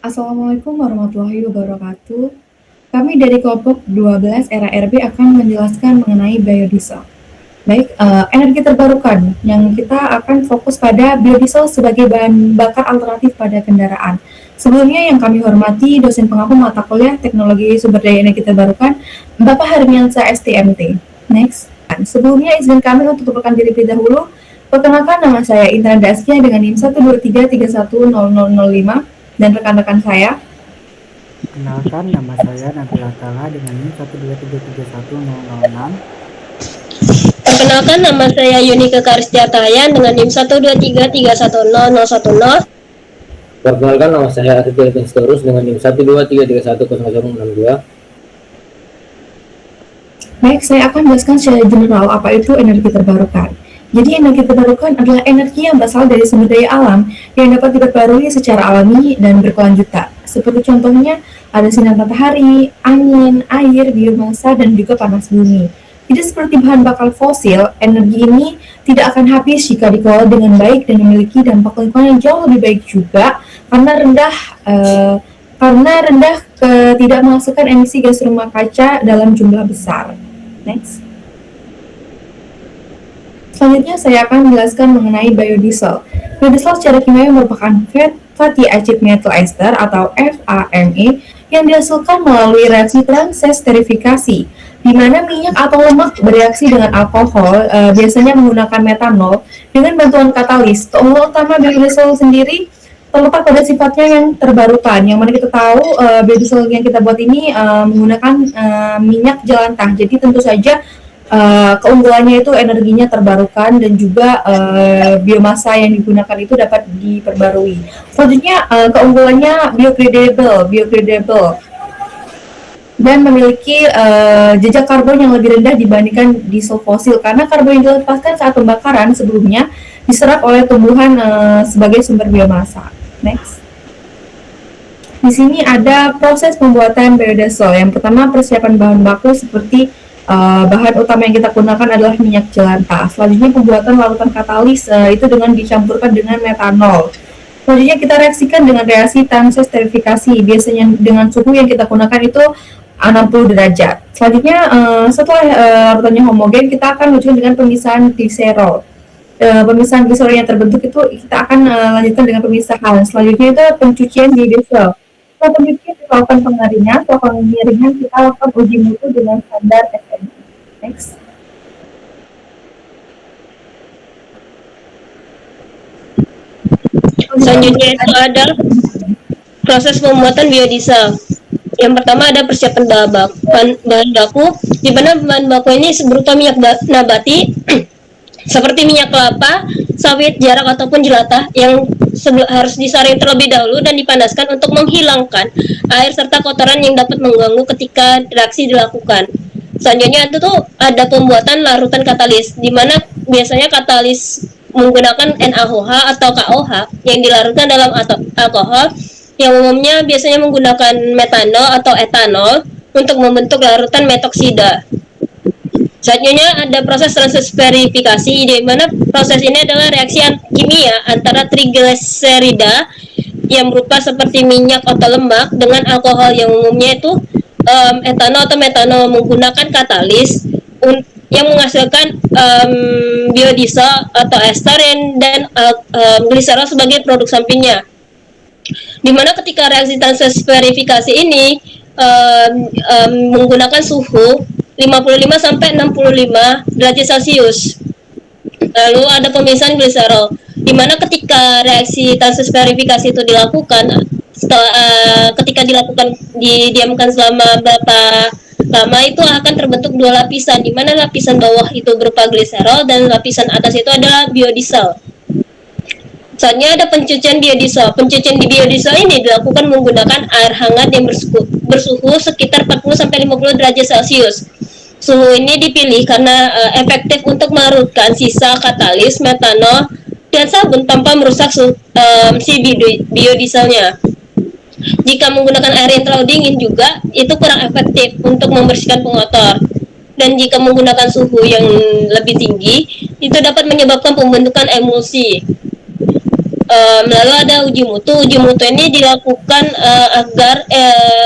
Assalamualaikum warahmatullahi wabarakatuh. Kami dari kelompok 12 RARB akan menjelaskan mengenai biodiesel. Baik, energi terbarukan yang kita akan fokus pada biodiesel sebagai bahan bakar alternatif pada kendaraan. Sebelumnya yang kami hormati dosen pengaku mata kuliah Teknologi Sumber Daya Energi Terbarukan, Bapak Harmiansa STMT. Next. Sebelumnya izin kami untuk memperkenalkan diri terlebih dahulu. Perkenalkan, nama saya Intan Daskia dengan NIM 123310005 dan rekan-rekan saya. Perkenalkan, nama saya Nabila Tala dengan NIM 123310006. Perkenalkan, nama saya Yunika Karisjatayan dengan NIM 123310010. Perkenalkan, nama saya Arif Storus dengan NIM 123310062. Baik, saya akan menjelaskan secara general apa itu energi terbarukan. Jadi energi terbarukan adalah energi yang berasal dari sumber daya alam yang dapat diperbarui secara alami dan berkelanjutan. Seperti contohnya ada sinar matahari, angin, air, biomasa, dan juga panas bumi. Jadi seperti bahan bakar fosil, energi ini tidak akan habis jika dikelola dengan baik dan memiliki dampak lingkungan yang jauh lebih baik juga karena rendah tidak menghasilkan emisi gas rumah kaca dalam jumlah besar. Next. Selanjutnya saya akan menjelaskan mengenai biodiesel. Biodiesel secara kimia merupakan fatty acid methyl ester atau FAME yang dihasilkan melalui reaksi transesterifikasi, di mana minyak atau lemak bereaksi dengan alkohol, biasanya menggunakan metanol, dengan bantuan katalis. Keunggulan utama biodiesel sendiri terletak pada sifatnya yang terbarukan, yang mana kita tahu biodiesel yang kita buat ini menggunakan minyak jelantah. Jadi tentu saja keunggulannya itu energinya terbarukan dan juga biomasa yang digunakan itu dapat diperbarui. Selanjutnya keunggulannya biodegradable dan memiliki jejak karbon yang lebih rendah dibandingkan diesel fosil karena karbon yang dilepaskan saat pembakaran sebelumnya diserap oleh tumbuhan sebagai sumber biomasa. Next. Di sini ada proses pembuatan biodiesel. Yang pertama, persiapan bahan baku seperti bahan utama yang kita gunakan adalah minyak jelantah. Selanjutnya pembuatan larutan katalis itu dengan dicampurkan dengan metanol. Selanjutnya kita reaksikan dengan reaksi transesterifikasi. Biasanya dengan suhu yang kita gunakan itu 60 derajat. Selanjutnya setelah larutannya homogen, kita akan lanjutkan dengan pemisahan gliserol. Pemisahan gliserol yang terbentuk itu kita akan lanjutkan dengan pemisahan. Selanjutnya itu pencucian biodiesel. Setelah pencucian kita lakukan pengeringan, setelah pengeringan kita lakukan uji mutu dengan standar SNI. Next. Selanjutnya itu ada proses pembuatan biodiesel. Yang pertama ada persiapan bahan baku, di mana bahan baku ini berupa minyak nabati seperti minyak kelapa, sawit, jarak ataupun jelatah yang harus disaring terlebih dahulu dan dipanaskan untuk menghilangkan air serta kotoran yang dapat mengganggu ketika reaksi dilakukan. Selanjutnya itu tuh ada pembuatan larutan katalis, di mana biasanya katalis menggunakan NaOH atau KOH yang dilarutkan dalam alkohol yang umumnya biasanya menggunakan metanol atau etanol untuk membentuk larutan metoksida. Selanjutnya ada proses transesterifikasi, di mana proses ini adalah reaksi kimia antara trigliserida yang berupa seperti minyak atau lemak dengan alkohol yang umumnya itu etanol atau metanol menggunakan katalis yang menghasilkan biodiesel atau ester dan gliserol sebagai produk sampingnya. Dimana ketika reaksi transesterifikasi ini menggunakan suhu 55 sampai 65 derajat Celcius. Lalu ada pemisahan gliserol, dimana ketika reaksi transesterifikasi itu dilakukan, ketika didiamkan selama berapa lama itu akan terbentuk dua lapisan, di mana lapisan bawah itu berupa gliserol dan lapisan atas itu adalah biodiesel. Selanjutnya ada pencucian biodiesel. Pencucian di biodiesel ini dilakukan menggunakan air hangat yang bersuhu sekitar 40-50 derajat Celcius. Suhu ini dipilih karena efektif untuk melarutkan sisa katalis, metanol, dan sabun tanpa merusak si biodieselnya. Jika menggunakan air yang terlalu dingin juga, itu kurang efektif untuk membersihkan pengotor. Dan jika menggunakan suhu yang lebih tinggi, itu dapat menyebabkan pembentukan emulsi. Lalu ada uji mutu. Uji mutu ini dilakukan agar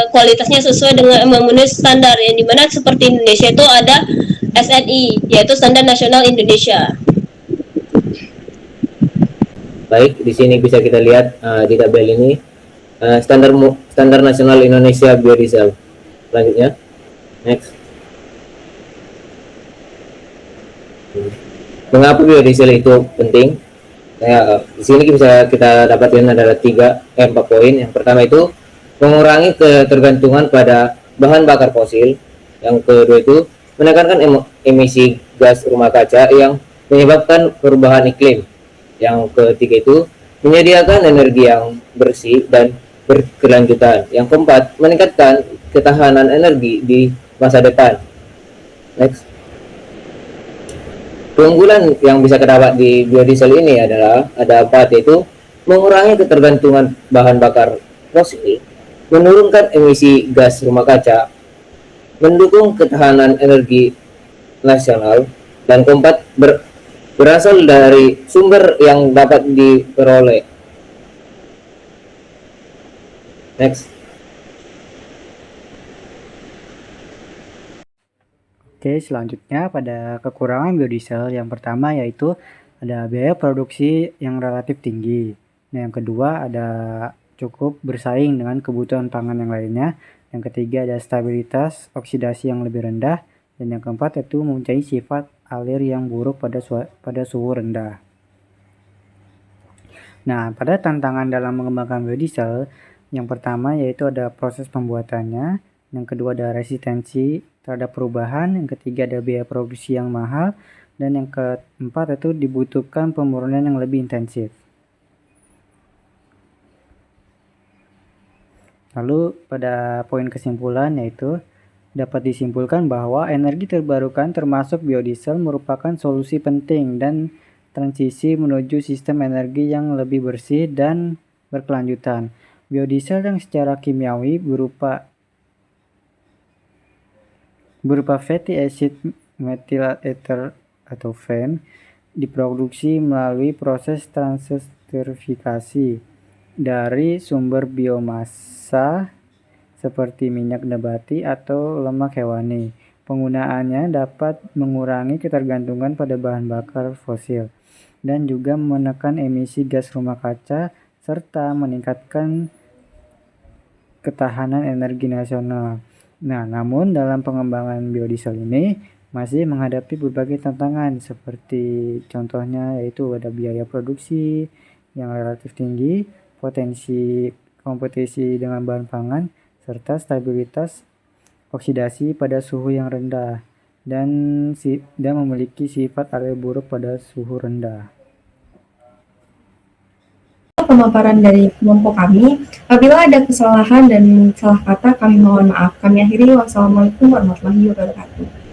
kualitasnya sesuai dengan memenuhi standar, yang dimana seperti Indonesia itu ada SNI, yaitu Standar Nasional Indonesia. Baik, di sini bisa kita lihat di tabel ini standar nasional Indonesia biodiesel. Selanjutnya, next. Mengapa biodiesel itu penting? Di sini bisa kita dapatkan adalah 4 poin. Yang pertama itu mengurangi ketergantungan pada bahan bakar fosil. Yang kedua itu menekankan emisi gas rumah kaca yang menyebabkan perubahan iklim. Yang ketiga itu menyediakan energi yang bersih dan berkelanjutan. Yang keempat, meningkatkan ketahanan energi di masa depan. Next. Keunggulan yang bisa terdapat di biodiesel ini adalah ada 4, yaitu mengurangi ketergantungan bahan bakar fosil, menurunkan emisi gas rumah kaca, mendukung ketahanan energi nasional, dan keempat, berasal dari sumber yang dapat diperoleh. Next. Oke, selanjutnya pada kekurangan biodiesel yang pertama yaitu ada biaya produksi yang relatif tinggi. Nah, yang kedua ada cukup bersaing dengan kebutuhan pangan yang lainnya. Yang ketiga ada stabilitas oksidasi yang lebih rendah. Dan yang keempat itu mempunyai sifat alir yang buruk pada suhu rendah. Nah, pada tantangan dalam mengembangkan biodiesel, yang pertama yaitu ada proses pembuatannya. Yang kedua ada resistensi terhadap perubahan, yang ketiga ada biaya produksi yang mahal, dan yang keempat itu dibutuhkan pemurnian yang lebih intensif. Lalu pada poin kesimpulan yaitu dapat disimpulkan bahwa energi terbarukan termasuk biodiesel merupakan solusi penting dan transisi menuju sistem energi yang lebih bersih dan berkelanjutan. Biodiesel yang secara kimiawi berupa fatty acid methyl ether atau FAM diproduksi melalui proses transesterifikasi dari sumber biomasa seperti minyak nabati atau lemak hewani. Penggunaannya dapat mengurangi ketergantungan pada bahan bakar fosil dan juga menekan emisi gas rumah kaca serta meningkatkan ketahanan energi nasional. Nah, namun dalam pengembangan biodiesel ini masih menghadapi berbagai tantangan seperti contohnya yaitu ada biaya produksi yang relatif tinggi, potensi kompetisi dengan bahan pangan, serta stabilitas oksidasi pada suhu yang rendah dan memiliki sifat alir buruk pada suhu rendah. Pemaparan dari kelompok kami. Apabila ada kesalahan dan salah kata, kami mohon maaf. Kami akhiri. Wassalamualaikum warahmatullahi wabarakatuh.